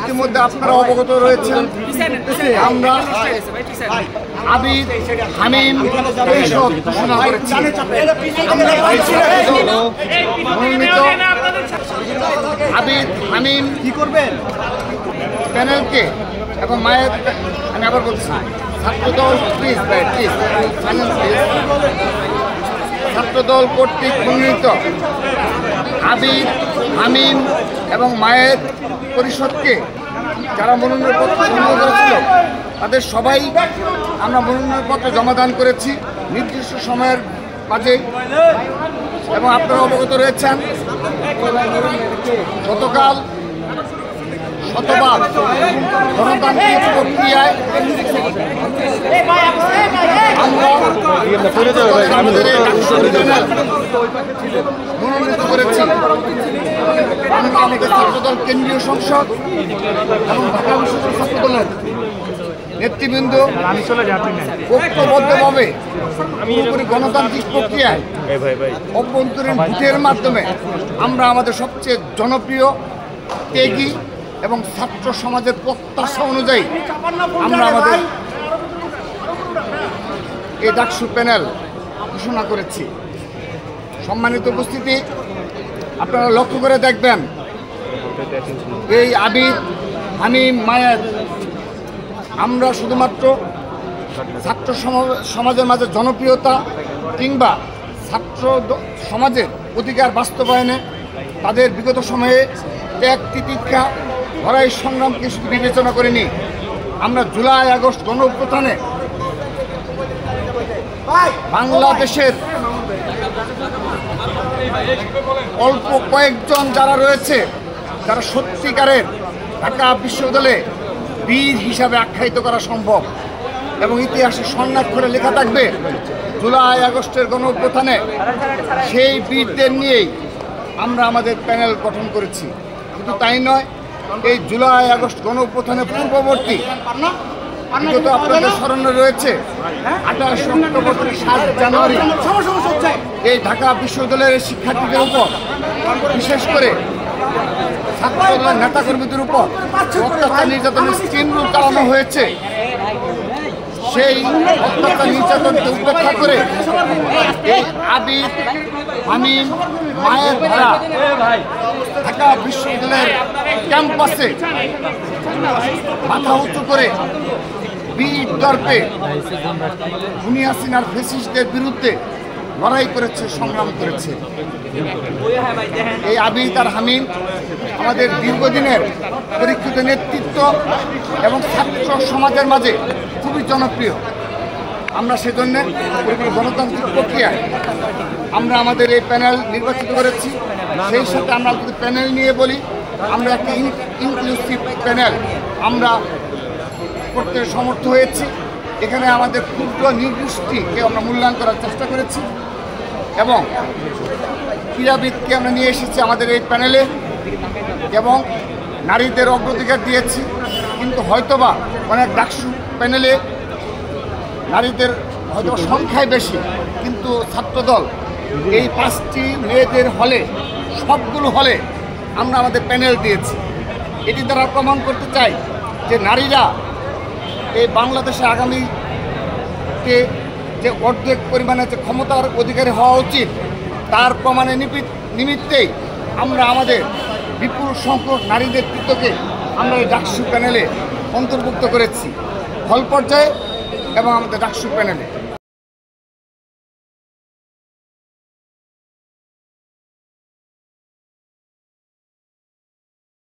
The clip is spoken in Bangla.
ইতিমধ্যে আপনারা অবগত রয়েছেন, আমরা আবিদ হামিম পরিষদ ঘোষণা করেছি। মনোনীত আবিদ হামিম কি করবেন প্যানেলকে এবং মায়ের, আমি আবার বলছি ছাত্রদল প্লিজ ছাত্রদল কর্তৃক মনোনীত আবিদ হামিম এবং মায়ের পরিষদকে যারা মনোনয়নপত্র সংগ্রহ করেছিল তাদের সবাই আমরা মনোনয়নপত্র জমাদান করেছি নির্দিষ্ট সময়ের মাঝে। এবং আপনারা অবগত রয়েছেন গতকাল শতভাগ গণতান্ত্রিক প্রক্রিয়ায় আমরা আমাদের মনোনীত করেছি। আমরা আমাদের ছাত্রদল কেন্দ্রীয় সংসদ এবং ঢাকা বিশ্ববিদ্যালয় ছাত্রদলের নেতৃবৃন্দ ঐক্যবদ্ধভাবে পুরোপুরি গণতান্ত্রিক প্রক্রিয়ায় অভ্যন্তরীণ ভোটের মাধ্যমে আমরা আমাদের সবচেয়ে জনপ্রিয় ত্যাগী এবং ছাত্র সমাজের প্রত্যাশা অনুযায়ী আমরা আমাদের এই ডাকসু প্যানেল ঘোষণা করেছি। সম্মানিত উপস্থিতি, আপনারা লক্ষ্য করে দেখবেন এই আবিদ হামিম মায়ের আমরা শুধুমাত্র ছাত্র সমাজের মাঝে জনপ্রিয়তা কিংবা ছাত্র সমাজের অধিকার বাস্তবায়নে তাদের বিগত সময়ে ত্যাগ তিতিক্ষা লড়াই সংগ্রামকে শুধু বিবেচনা করিনি, আমরা জুলাই আগস্ট গণ অভ্যুত্থানে বাংলাদেশের অল্প কয়েকজন যারা রয়েছে যারা সত্যিকারের ঢাকা বিশ্ববিদ্যালয়ে বীর হিসাবে আখ্যায়িত করা সম্ভব এবং ইতিহাসে স্বর্ণাক্ষরে লেখা থাকবে জুলাই আগস্টের গণ অভ্যুত্থানে সেই বীরদের নিয়েই আমরা আমাদের প্যানেল গঠন করেছি। শুধু তাই নয়, এই জুলাই আগস্ট গণ অভ্যুত্থানের পূর্ববর্তী বিগত আপনাদের স্মরণে রয়েছে 28 অক্টোবর থেকে 7 জানুয়ারি এই ঢাকা বিশ্ববিদ্যালয়ের শিক্ষার্থীদের উপর বিশেষ করে ছাত্রদলের নেতাকর্মীদের উপর অত্যাচার নির্যাতনের স্কিম রুল চালানো হয়েছে। সেই অত্যাচার নির্যাতনকে উপেক্ষা করে এই আবিদ হামিম মায়ের ধারা ঢাকা বিশ্ববিদ্যালয়ের ক্যাম্পাসে মাথা উঁচু করে বীর দর্পে খুনি হাসিনার ফ্যাসিস্টদের বিরুদ্ধে লড়াই করেছে, সংগ্রাম করেছে। এই আবিদ আর হামিম আমাদের দীর্ঘদিনের পরীক্ষিত নেতৃত্ব এবং ছাত্র সমাজের মাঝে খুবই জনপ্রিয়। আমরা সেজন্য গণতান্ত্রিক প্রক্রিয়ায় আমরা আমাদের এই প্যানেল নির্বাচিত করেছি। সেই সাথে আমরা যদি প্যানেল নিয়ে বলি, আমরা একটা ইনক্লুসিভ প্যানেল আমরা করতে সমর্থ হয়েছি। এখানে আমাদের ক্ষুদ্র নির্দিষ্টকে আমরা মূল্যায়ন করার চেষ্টা করেছি এবং ক্রীড়াবিদকে আমরা নিয়ে এসেছি আমাদের এই প্যানেলে এবং নারীদের অগ্রাধিকার দিয়েছি। কিন্তু হয়তোবা অনেক ডাকসু প্যানেলে নারীদের হয়তো সংখ্যায় বেশি, কিন্তু ছাত্রদল এই 5টি মেয়েদের হলে সবগুলো হলে আমরা আমাদের প্যানেল দিয়েছি। এটি দ্বারা প্রমাণ করতে চাই যে নারীরা এই বাংলাদেশে আগামীতে যে অর্ধেক পরিমাণে যে ক্ষমতার অধিকারী হওয়া উচিত তার প্রমাণের নিমিত্তেই আমরা আমাদের বিপুল সংখ্যক নারী নেতৃত্বকে আমরা এই ডাকসু প্যানেলে অন্তর্ভুক্ত করেছি হল পর্যায়ে এবং আমাদের ডাকসু প্যানেলে।